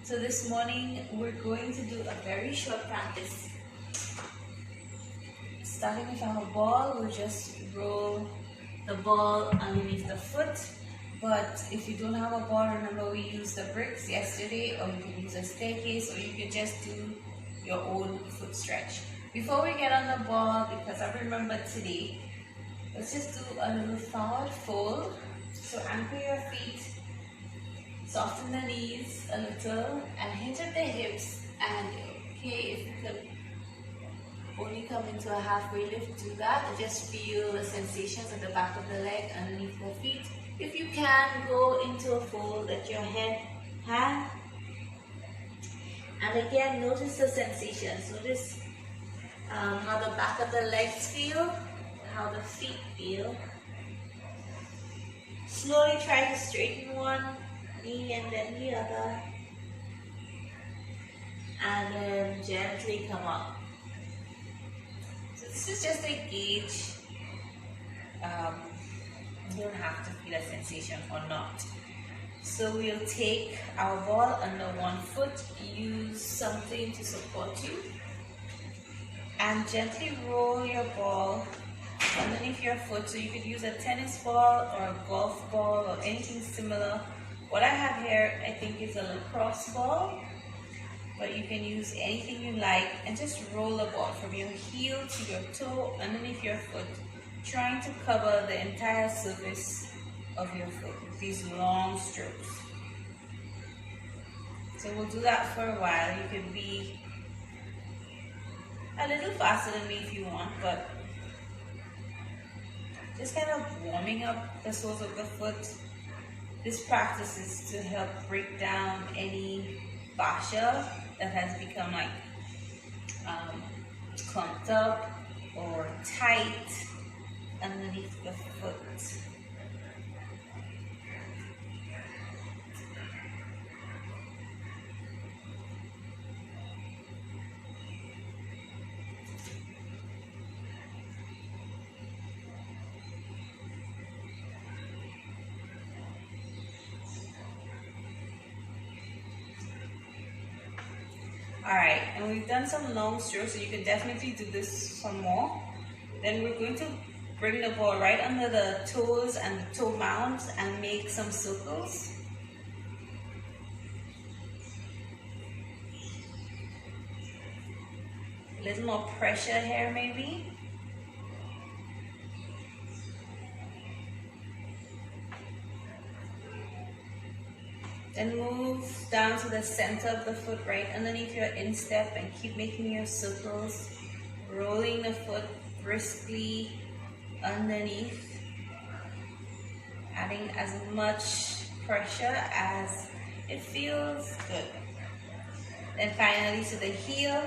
So this morning we're going to do a very short practice. Starting with our ball, we'll just roll the ball underneath the foot. But if you don't have a ball, remember we used the bricks yesterday, or you can use a staircase, or you can just do your own foot stretch. Before we get on the ball, because I remember today, let's just do a little forward fold. So anchor your feet, soften the knees a little, and hinge at the hips. And okay, if you can only come into a halfway lift, do that. And just feel the sensations at the back of the leg, underneath the feet. If you can, go into a fold at your head, hand. And again, notice the sensations. Notice how the back of the legs feel, how the feet feel. Slowly try to straighten one knee and then the other. And then gently come up. So this is just a gauge. You don't have to feel a sensation or not. So we'll take our ball under one foot, use something to support you, and gently roll your ball underneath your foot. So you could use a tennis ball or a golf ball or anything similar. What I have here, I think, is a lacrosse ball, but you can use anything you like, and just roll the ball from your heel to your toe underneath your foot, trying to cover the entire surface of your foot with these long strokes. So we'll do that for a while. You can be a little faster than me if you want, but just kind of warming up the soles of the foot. This practice is to help break down any fascia that has become like clumped up or tight underneath the foot. Alright, and we've done some long strokes, so you can definitely do this some more. Then we're going to bring the ball right under the toes and the toe mounds and make some circles. A little more pressure here maybe. Then move down to the center of the foot, right underneath your instep, and keep making your circles, rolling the foot briskly underneath, adding as much pressure as it feels good. Then finally to the heel.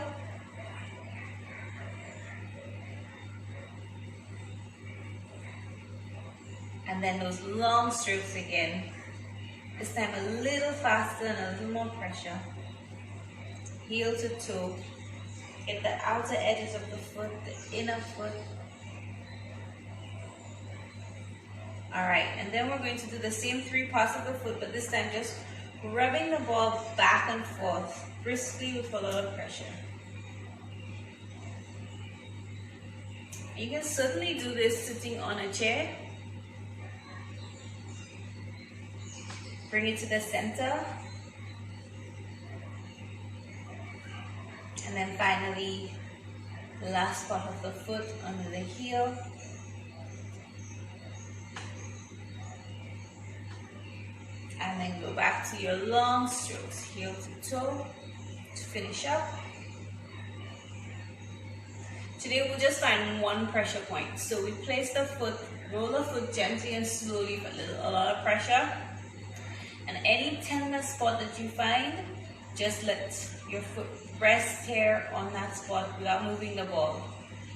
And then those long strokes again. This time a little faster and a little more pressure. Heel to toe. Get the outer edges of the foot, the inner foot. Alright, and then we're going to do the same 3 parts of the foot, but this time just rubbing the ball back and forth, briskly with a lot of pressure. You can certainly do this sitting on a chair. Bring it to the center. And then finally, the last part of the foot under the heel. And then go back to your long strokes, heel to toe, to finish up. Today we'll just find one pressure point. So we place the foot, roll the foot gently and slowly with a lot of pressure. And any tender spot that you find, just let your foot rest here on that spot without moving the ball.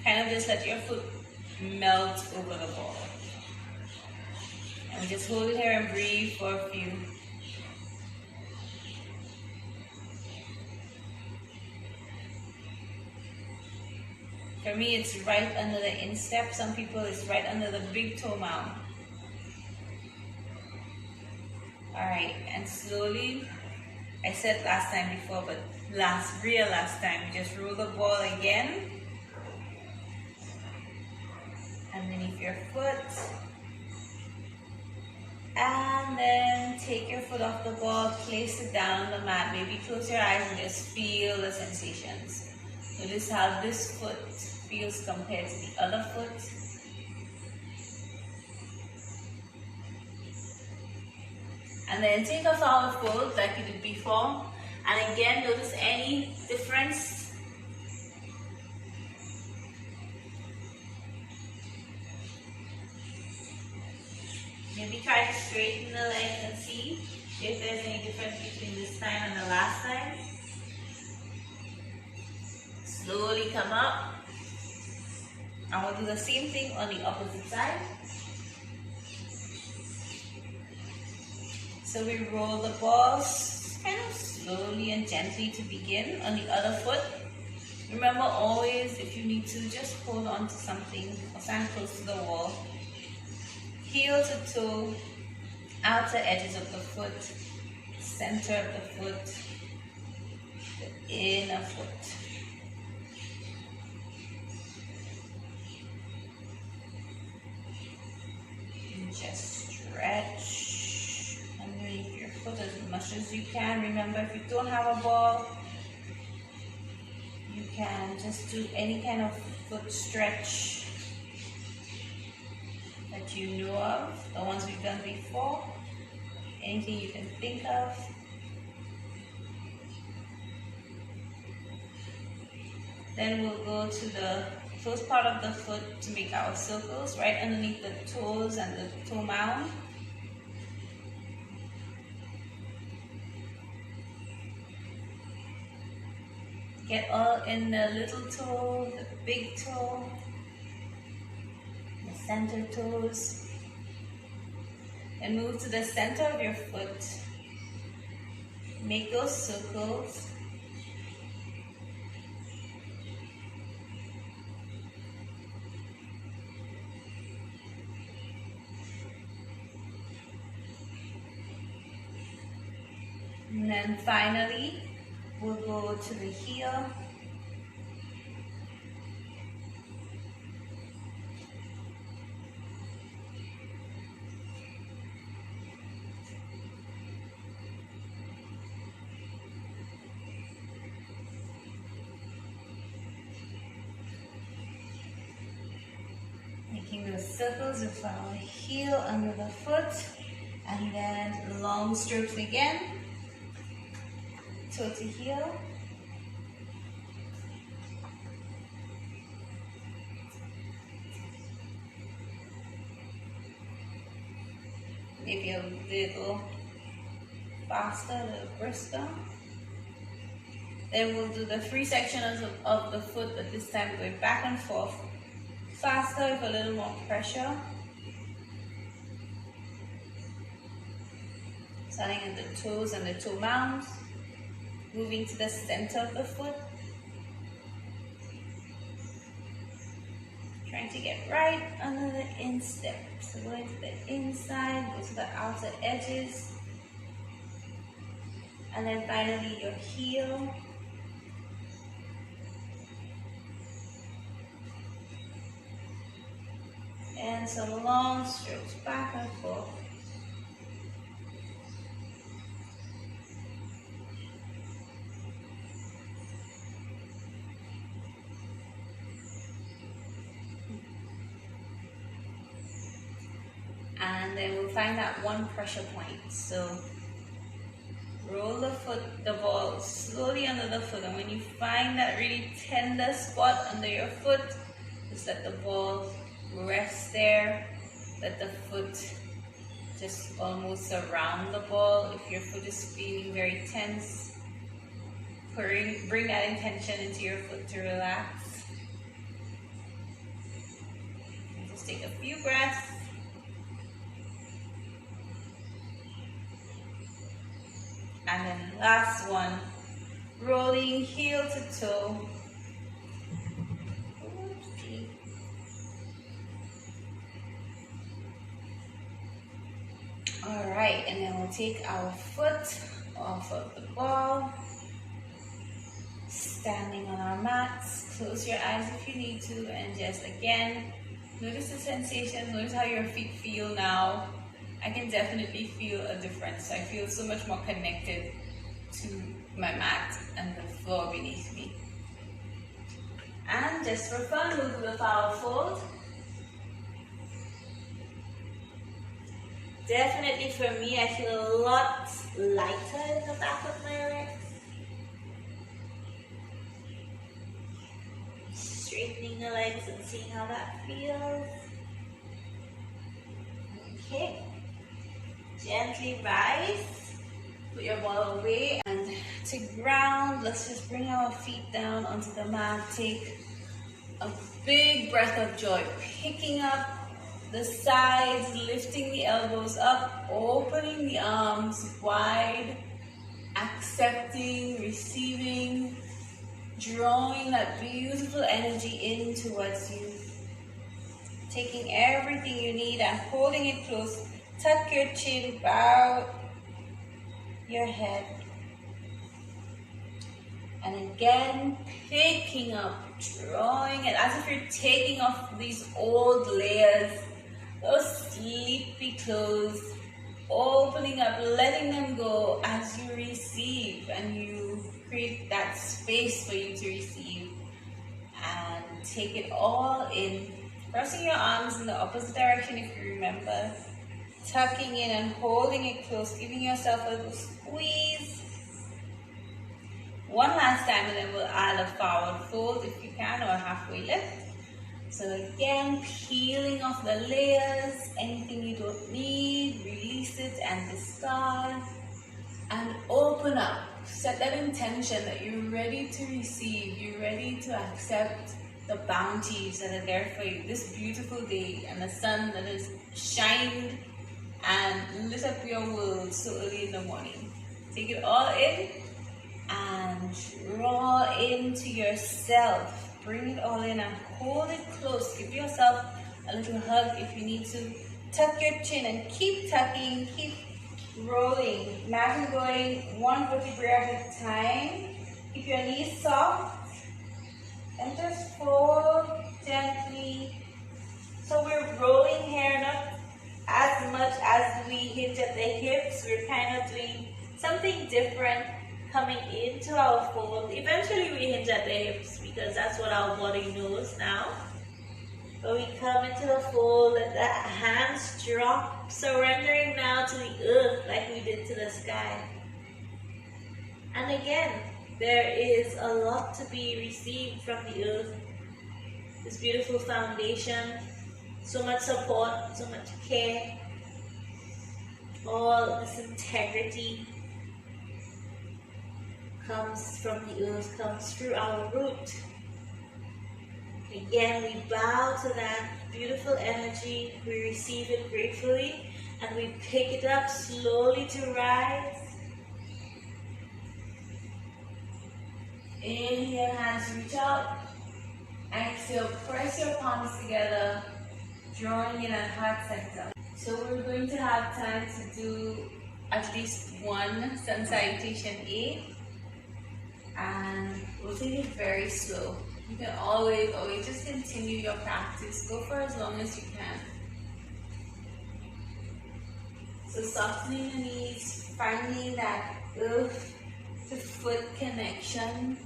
Kind of just let your foot melt over the ball. And just hold it here and breathe for a few. For me, it's right under the instep. Some people, it's right under the big toe mound. Alright, and slowly I said last time before, but real last time, just roll the ball again underneath your foot, and then take your foot off the ball, place it down on the mat. Maybe close your eyes and just feel the sensations. Notice how this foot feels compared to the other foot. And then take a forward fold like you did before. And again, notice any difference. Maybe try to straighten the legs and see if there's any difference between this time and the last time. Slowly come up. And we'll do the same thing on the opposite side. So we roll the balls kind of slowly and gently to begin on the other foot. Remember always, if you need to, just hold on to something or stand close to the wall. Heel to toe, outer edges of the foot, center of the foot, the inner foot. And just stretch underneath your foot as much as you can. Remember, if you don't have a ball, you can just do any kind of foot stretch that you know of, the ones we've done before, anything you can think of. Then we'll go to the first part of the foot to make our circles, right underneath the toes and the toe mound. Get all in the little toe, the big toe, the center toes. And move to the center of your foot. Make those circles. And then finally, we'll go to the heel. Making those circles with our heel under the foot, and then long strokes again. Toe to heel. Maybe a little faster, a little brisker. Then we'll do the free sections of the foot, but this time going back and forth. Faster with a little more pressure. Starting at the toes and the toe mounds. Moving to the center of the foot. Trying to get right under the instep. So going to the inside, go to the outer edges. And then finally your heel. And some long strokes back and forth. And then we'll find that one pressure point. So roll the foot, the ball slowly under the foot, and when you find that really tender spot under your foot, just let the ball rest there. Let the foot just almost surround the ball. If your foot is feeling very tense, bring that intention into your foot to relax. And just take a few breaths. And then last one, rolling heel to toe. Oopsie. All right, and then we'll take our foot off of the ball. Standing on our mats, close your eyes if you need to, and just again, notice the sensation, notice how your feet feel now. I can definitely feel a difference. I feel so much more connected to my mat and the floor beneath me. And just for fun, we'll do the forward fold. Definitely for me, I feel a lot lighter in the back of my legs. Straightening the legs and seeing how that feels. Okay. Gently rise. Put your ball away and to ground. Let's just bring our feet down onto the mat. Take a big breath of joy. Picking up the sides, lifting the elbows up, opening the arms wide, accepting, receiving, drawing that beautiful energy in towards you. Taking everything you need and holding it close. Tuck your chin, bow your head. And again, picking up, drawing it as if you're taking off these old layers, those sleepy clothes, opening up, letting them go as you receive, and you create that space for you to receive and take it all in. Crossing your arms in the opposite direction if you remember. Tucking in and holding it close, giving yourself a little squeeze. One last time and then we'll add a forward fold if you can, or a halfway lift. So again, peeling off the layers, anything you don't need, release it and discard. And open up. Set that intention that you're ready to receive, you're ready to accept the bounties that are there for you this beautiful day, and the sun that has shined and lit up your world so early in the morning. Take it all in and draw into yourself. Bring it all in and hold it close. Give yourself a little hug if you need to. Tuck your chin and keep tucking, keep rolling. Imagine going one vertebrae at a time. Keep your knees soft and just fold gently. So we're rolling here, not as much as we hinge at the hips. We're kind of doing something different, coming into our fold. Eventually we hinge at the hips because that's what our body knows now. But we come into the fold, let the hands drop, surrendering now to the earth like we did to the sky. And again, there is a lot to be received from the earth. This beautiful foundation, so much support, so much care, all this integrity comes from the earth, comes through our root. Again, we bow to that beautiful energy, we receive it gratefully, and we pick it up slowly to rise. Inhale, hands reach out. Exhale, press your palms together, drawing in at heart center. So we're going to have time to do at least one Sun Salutation A, and we'll take it very slow. You can always just continue your practice. Go for as long as you can. So softening the knees, finding that earth to foot connection,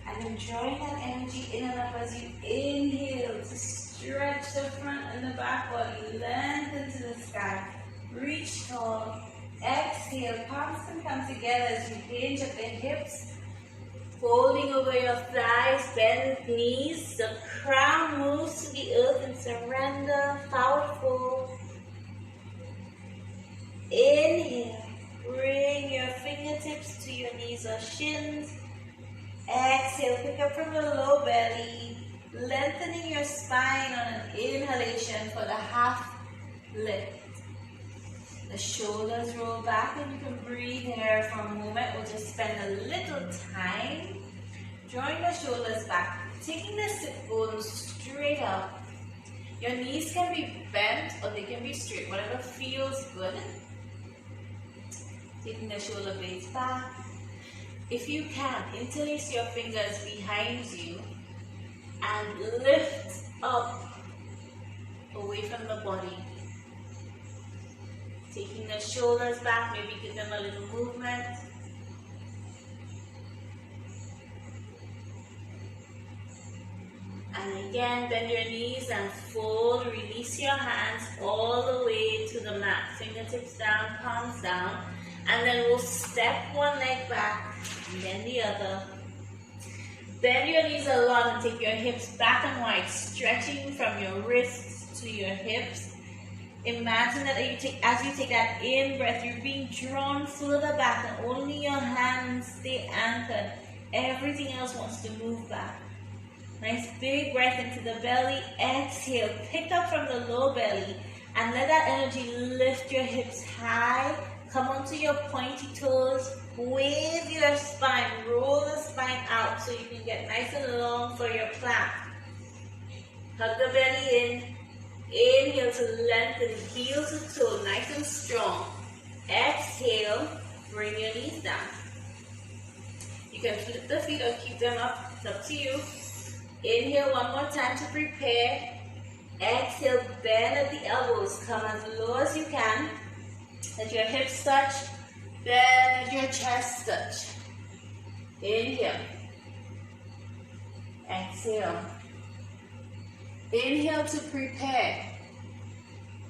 and then drawing that energy in and up as you inhale to stretch the front and the back body, lengthen to the sky, reach tall. Exhale, palms can come together as you hinge at the hips. Folding over your thighs, bend knees, the crown moves to the earth and surrender, forward fold. Inhale, bring your fingertips to your knees or shins. Exhale, pick up from the low belly, lengthening your spine on an inhalation for the half lift. The shoulders roll back and you can breathe here for a moment. We'll just spend a little time drawing the shoulders back, taking the sit bones straight up. Your knees can be bent or they can be straight, whatever feels good. Taking the shoulder blades back. If you can, interlace your fingers behind you and lift up away from the body. Taking the shoulders back, maybe give them a little movement. And again, bend your knees and fold, release your hands all the way to the mat. Fingertips down, palms down. And then we'll step one leg back, and then the other. Bend your knees a lot and take your hips back and wide, stretching from your wrists to your hips. Imagine that as you take that in breath, you're being drawn further back and only your hands stay anchored. Everything else wants to move back. Nice big breath into the belly. Exhale, pick up from the low belly and let that energy lift your hips high. Come onto your pointy toes. Wave your spine. Roll the spine out so you can get nice and long for your plank. Hug the belly in. Inhale to lengthen heel to toe, nice and strong. Exhale, bring your knees down. You can flip the feet or keep them up. It's up to you. Inhale one more time to prepare. Exhale, bend at the elbows. Come as low as you can. Let your hips touch. Bend at your chest touch. Inhale. Exhale. Inhale to prepare.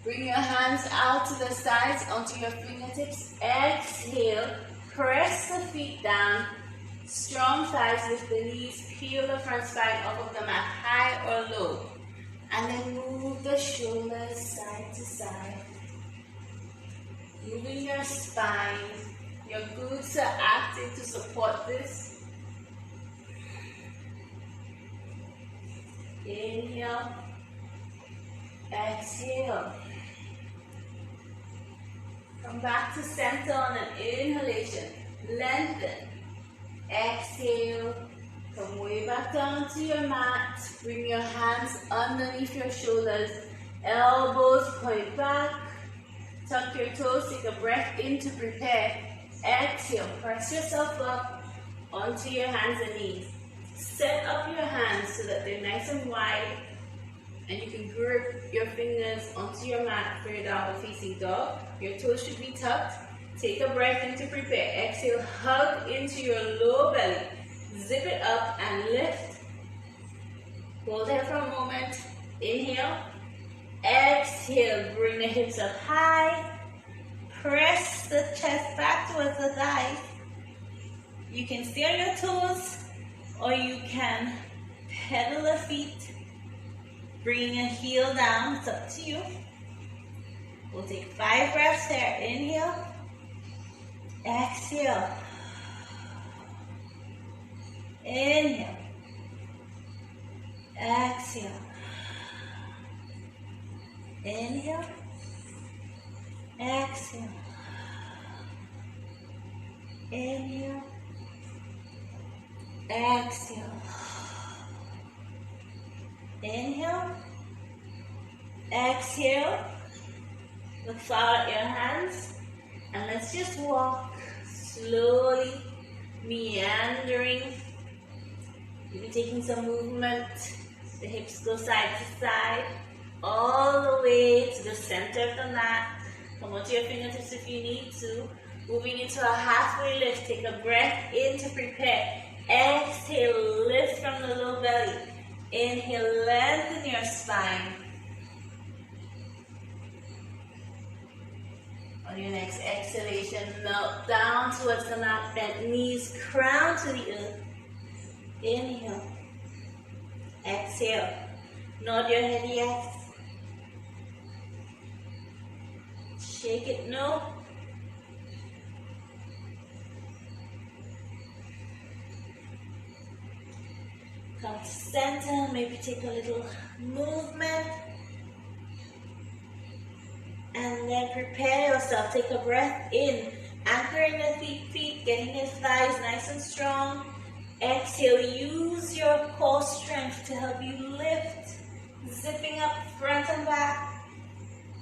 Bring your hands out to the sides onto your fingertips. Exhale. Press the feet down. Strong thighs with the knees. Peel the front spine off of the mat, high or low. And then move the shoulders side to side. Moving your spine. Your glutes are active to support this. Inhale. Exhale. Come back to center on an inhalation. Lengthen. Exhale. Come way back down to your mat. Bring your hands underneath your shoulders. Elbows point back. Tuck your toes. Take a breath in to prepare. Exhale. Press yourself up onto your hands and knees. Set up your hands so that they're nice and wide. And you can grip your fingers onto your mat for your downward facing dog. Your toes should be tucked. Take a breath in to prepare. Exhale. Hug into your low belly. Zip it up and lift. Hold there for a moment. Inhale. Exhale. Bring the hips up high. Press the chest back towards the thighs. You can stay on your toes or you can pedal the feet. Bringing a heel down. It's up to you. We'll take 5 breaths here. Inhale. Exhale. Inhale. Exhale. Inhale. Exhale. Inhale. Exhale. Inhale. Exhale. Look forward at your hands. And let's just walk slowly, meandering. Maybe taking some movement. The hips go side to side. All the way to the center of the mat. Come onto your fingertips if you need to. Moving into a halfway lift. Take a breath in to prepare. Exhale, lift from the low belly. Inhale, lengthen your spine. On your next exhalation, melt down towards the mat, bent knees, crown to the earth. Inhale. Exhale. Nod your head yes. Shake it no. Come to center, maybe take a little movement. And then prepare yourself. Take a breath in. Anchoring the feet, getting your thighs nice and strong. Exhale. Use your core strength to help you lift. Zipping up front and back.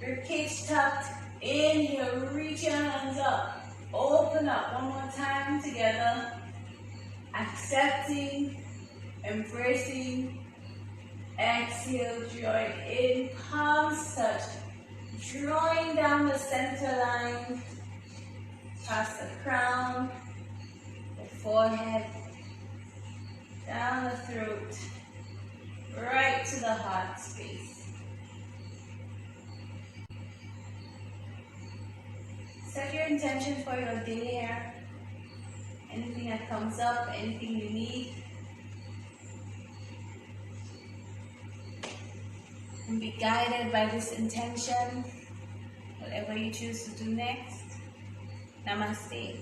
Ribcage tucked. Inhale. Reach your hands up. Open up one more time together. Accepting, embracing. Exhale, join in, palms touch. Drawing down the center line, past the crown, the forehead, down the throat, right to the heart space. Set your intention for your day here. Anything that comes up, anything you need. And be guided by this intention, whatever you choose to do next. Namaste.